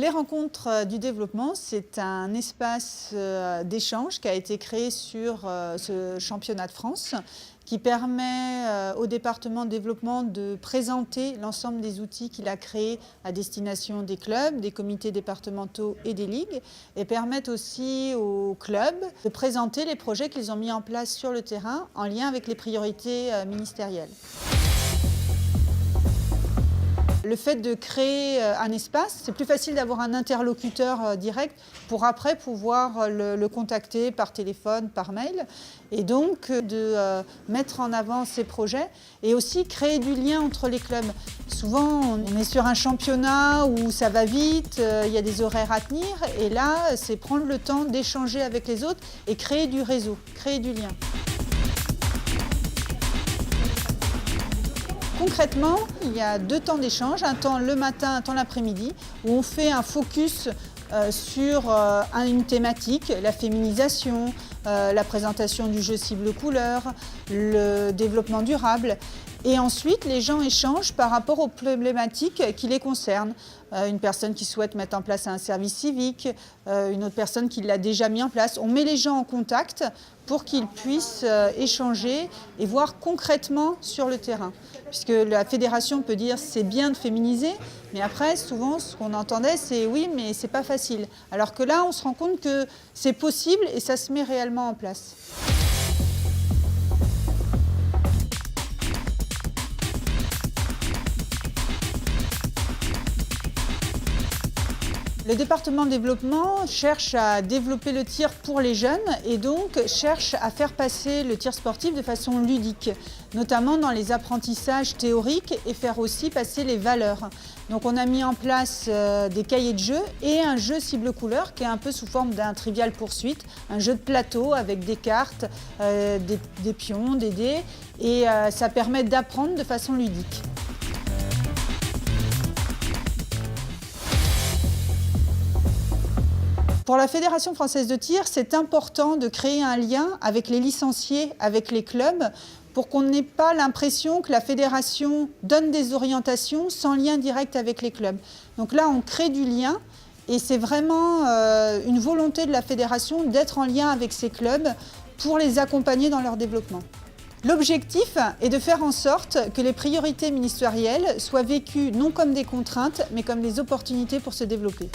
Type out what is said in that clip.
Les rencontres du développement, c'est un espace d'échange qui a été créé sur ce championnat de France qui permet au département de développement de présenter l'ensemble des outils qu'il a créés à destination des clubs, des comités départementaux et des ligues, et permettent aussi aux clubs de présenter les projets qu'ils ont mis en place sur le terrain en lien avec les priorités ministérielles. Le fait de créer un espace, c'est plus facile d'avoir un interlocuteur direct pour après pouvoir le contacter par téléphone, par mail, et donc de mettre en avant ces projets et aussi créer du lien entre les clubs. Souvent, on est sur un championnat où ça va vite, il y a des horaires à tenir, et là, c'est prendre le temps d'échanger avec les autres et créer du réseau, créer du lien. Concrètement, il y a 2 temps d'échange, un temps le matin, un temps l'après-midi, où on fait un focus sur une thématique, la féminisation, la présentation du jeu cible-couleur, le développement durable. Et ensuite, les gens échangent par rapport aux problématiques qui les concernent. Une personne qui souhaite mettre en place un service civique, une autre personne qui l'a déjà mis en place. On met les gens en contact pour qu'ils puissent échanger et voir concrètement sur le terrain. Puisque la fédération peut dire c'est bien de féminiser, mais après, souvent, ce qu'on entendait, c'est oui, mais c'est pas facile. Alors que là, on se rend compte que c'est possible et ça se met réellement en place. Le département de développement cherche à développer le tir pour les jeunes et donc cherche à faire passer le tir sportif de façon ludique, notamment dans les apprentissages théoriques et faire aussi passer les valeurs. Donc on a mis en place des cahiers de jeu et un jeu cible-couleur qui est un peu sous forme d'un trivial poursuite, un jeu de plateau avec des cartes, des pions, des dés, et ça permet d'apprendre de façon ludique. Pour la Fédération française de tir, c'est important de créer un lien avec les licenciés, avec les clubs, pour qu'on n'ait pas l'impression que la fédération donne des orientations sans lien direct avec les clubs. Donc là, on crée du lien et c'est vraiment une volonté de la fédération d'être en lien avec ces clubs pour les accompagner dans leur développement. L'objectif est de faire en sorte que les priorités ministérielles soient vécues non comme des contraintes, mais comme des opportunités pour se développer.